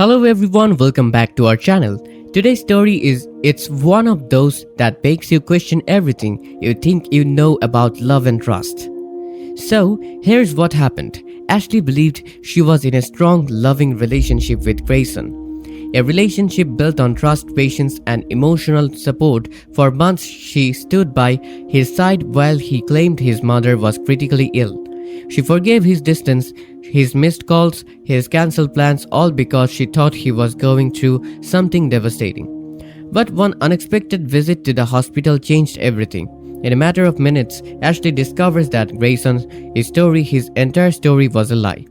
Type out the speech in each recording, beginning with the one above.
Hello everyone, welcome back to our channel. Today's story is it's one of those that makes you question everything you think you know about love and trust. So, here's what happened. Ashley believed she was in a strong, loving relationship with Greyson. A relationship built on trust, patience, and emotional support. For months, she stood by his side while he claimed his mother was critically ill. She forgave his distance, his missed calls, his cancelled plans, all because she thought he was going through something devastating. But one unexpected visit to the hospital changed everything. In a matter of minutes, Ashley discovers that Greyson's story, his entire story, was a lie.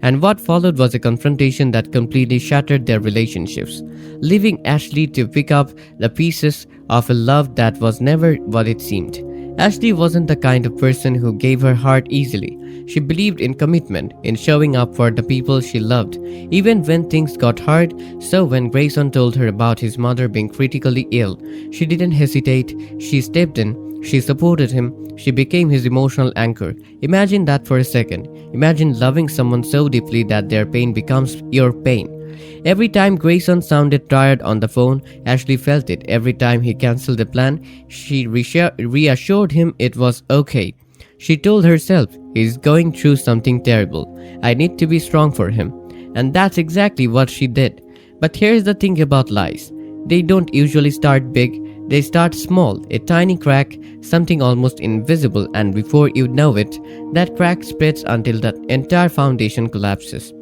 And what followed was a confrontation that completely shattered their relationships, leaving Ashley to pick up the pieces of a love that was never what it seemed. Ashley wasn't the kind of person who gave her heart easily. She believed in commitment, in showing up for the people she loved, even when things got hard. So when Greyson told her about his mother being critically ill, she didn't hesitate. She stepped in, she supported him, she became his emotional anchor. Imagine that for a second. Imagine loving someone so deeply that their pain becomes your pain. Every time Greyson sounded tired on the phone, Ashley felt it. Every time he cancelled the plan, she reassured him it was okay. She told herself, he's going through something terrible. I need to be strong for him. And that's exactly what she did. But here's the thing about lies. They don't usually start big, they start small, a tiny crack, something almost invisible, and before you know it, that crack spreads until the entire foundation collapses.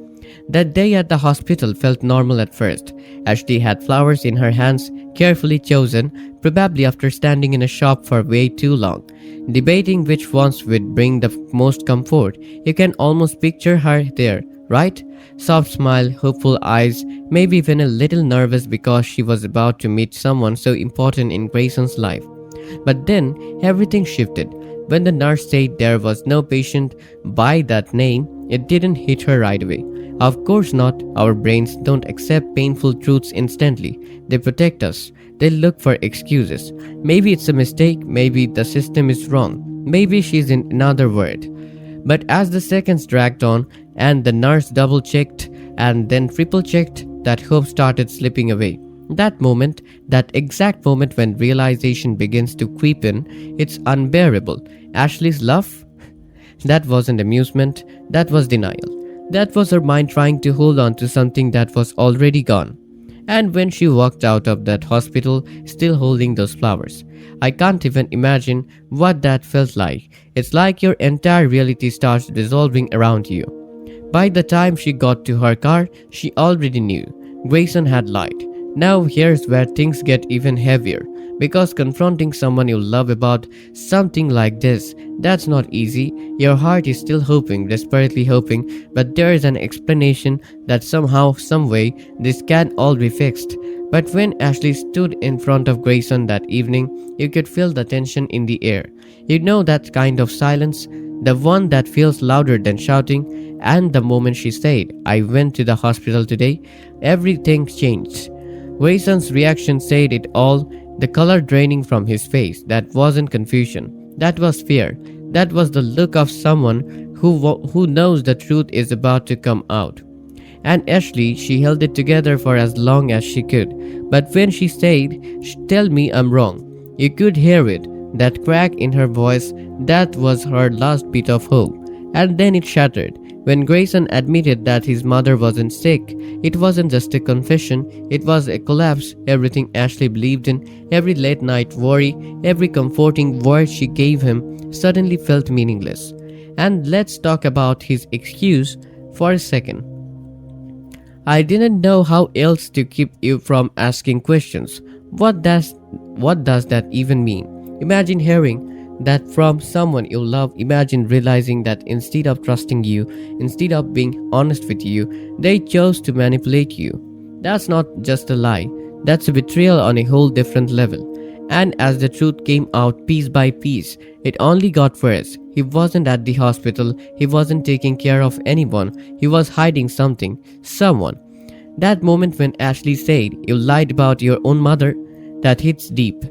That day at the hospital felt normal at first. Ashley had flowers in her hands, carefully chosen, probably after standing in a shop for way too long, debating which ones would bring the most comfort. You can almost picture her there, right? Soft smile, hopeful eyes, maybe even a little nervous because she was about to meet someone so important in Greyson's life. But then, everything shifted. When the nurse said there was no patient by that name, it didn't hit her right away. Of course not. Our brains don't accept painful truths instantly. They protect us. They look for excuses. Maybe it's a mistake, maybe the system is wrong, maybe she's in another world. But as the seconds dragged on and the nurse double-checked and then triple-checked, that hope started slipping away. That moment, that exact moment when realization begins to creep in, it's unbearable. Ashley's laugh? That wasn't amusement, that was denial. That was her mind trying to hold on to something that was already gone. And when she walked out of that hospital, still holding those flowers, I can't even imagine what that felt like. It's like your entire reality starts dissolving around you. By the time she got to her car, she already knew. Greyson had lied. Now here's where things get even heavier. Because confronting someone you love about something like this, that's not easy. Your heart is still hoping, desperately hoping, but there is an explanation that somehow, someway, this can all be fixed. But when Ashley stood in front of Greyson that evening, you could feel the tension in the air. You know that kind of silence, the one that feels louder than shouting. And the moment she said, I went to the hospital today, everything changed. Greyson's reaction said it all. The color draining from his face, that wasn't confusion, that was fear. That was the look of someone who knows the truth is about to come out. And Ashley, she held it together for as long as she could. But when she said, tell me I'm wrong, you could hear it, that crack in her voice, that was her last bit of hope. And then it shattered. When Greyson admitted that his mother wasn't sick, it wasn't just a confession, it was a collapse. Everything Ashley believed in, every late night worry, every comforting word she gave him, suddenly felt meaningless. And let's talk about his excuse for a second. I didn't know how else to keep you from asking questions. What does that even mean? Imagine hearing that from someone you love. Imagine realizing that instead of trusting you, instead of being honest with you, they chose to manipulate you. That's not just a lie, that's a betrayal on a whole different level. And as the truth came out piece by piece, it only got worse. He wasn't at the hospital, he wasn't taking care of anyone, he was hiding something, someone. That moment when Ashley said, you lied about your own mother, that hits deep.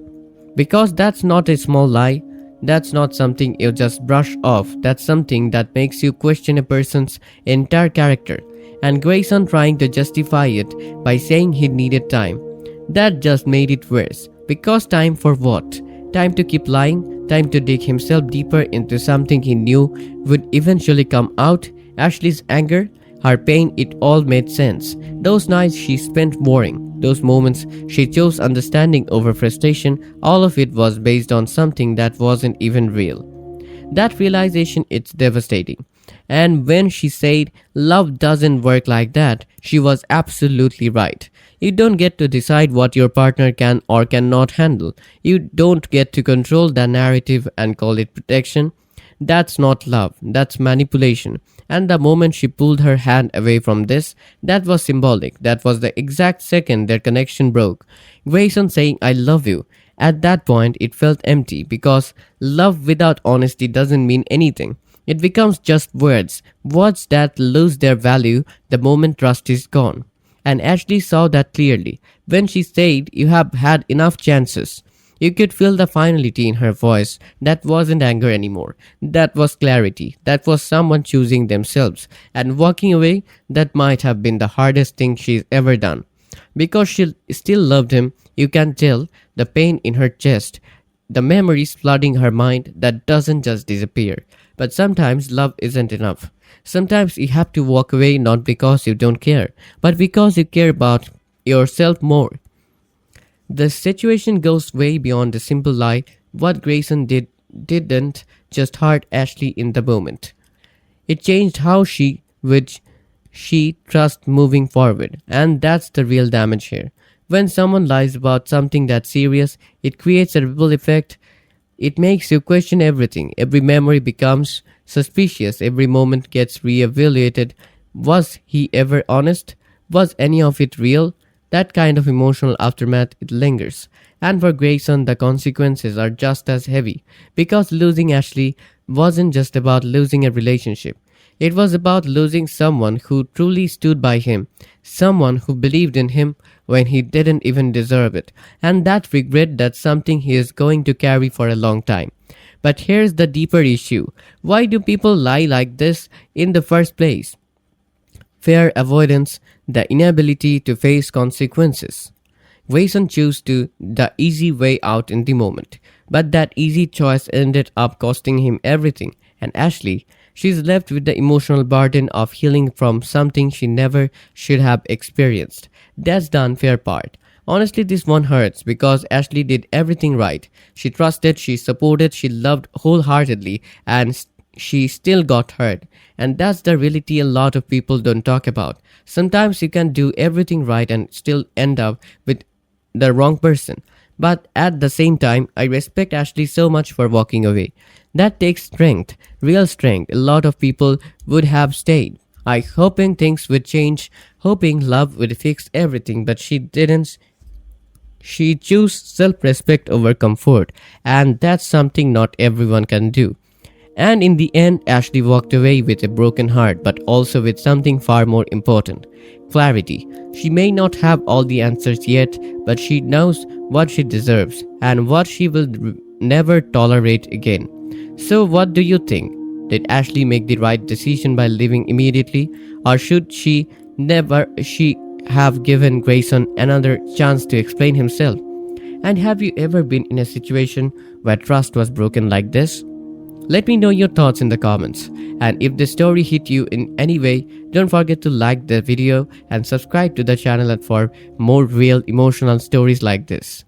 Because that's not a small lie. That's not something you just brush off. That's something that makes you question a person's entire character. and Grayson trying to justify it by saying he needed time. That just made it worse. Because time for what? Time to keep lying? Time to dig himself deeper into something he knew would eventually come out? Ashley's anger? Her pain, it all made sense. Those nights she spent worrying, those moments she chose understanding over frustration, all of it was based on something that wasn't even real. That realization, it's devastating. And when she said love doesn't work like that, she was absolutely right. You don't get to decide what your partner can or cannot handle. You don't get to control the narrative and call it protection. That's not love, that's manipulation. And the moment she pulled her hand away from this, that was symbolic. That was the exact second their connection broke. Grayson saying, I love you. At that point, it felt empty because love without honesty doesn't mean anything. It becomes just words, words that lose their value the moment trust is gone. And Ashley saw that clearly. When she said, you have had enough chances, you could feel the finality in her voice. That wasn't anger anymore. That was clarity. That was someone choosing themselves. And walking away, that might have been the hardest thing she's ever done. Because she still loved him, you can tell the pain in her chest, the memories flooding her mind that doesn't just disappear. But sometimes love isn't enough. Sometimes you have to walk away not because you don't care, but because you care about yourself more. The situation goes way beyond the simple lie. What Grayson didn't just hurt Ashley in the moment. It changed how she trust moving forward, and that's the real damage here. When someone lies about something that's serious, it creates a ripple effect. It makes you question everything. Every memory becomes suspicious. Every moment gets reevaluated. Was he ever honest? Was any of it real? That kind of emotional aftermath, it lingers. And for Grayson, the consequences are just as heavy. Because losing Ashley wasn't just about losing a relationship. It was about losing someone who truly stood by him. Someone who believed in him when he didn't even deserve it. And that regret, that's something he is going to carry for a long time. But here's the deeper issue. Why do people lie like this in the first place? Fear avoidance, the inability to face consequences. Grayson chose the easy way out in the moment, but that easy choice ended up costing him everything. And Ashley, she's left with the emotional burden of healing from something she never should have experienced. That's the unfair part. Honestly, this one hurts because Ashley did everything right. She trusted, she supported, she loved wholeheartedly, and she still got hurt. And that's the reality a lot of people don't talk about. Sometimes you can do everything right and still end up with the wrong person. But at the same time, I respect Ashley so much for walking away. That takes strength, real strength. A lot of people would have stayed. Hoping things would change, hoping love would fix everything, but she didn't. She chose self-respect over comfort, and that's something not everyone can do. And in the end, Ashley walked away with a broken heart, but also with something far more important: clarity. She may not have all the answers yet, but she knows what she deserves and what she will never tolerate again. So, what do you think? Did Ashley make the right decision by leaving immediately, or should she have given Grayson another chance to explain himself? And have you ever been in a situation where trust was broken like this? Let me know your thoughts in the comments. And if the story hit you in any way, don't forget to like the video and subscribe to the channel for more real emotional stories like this.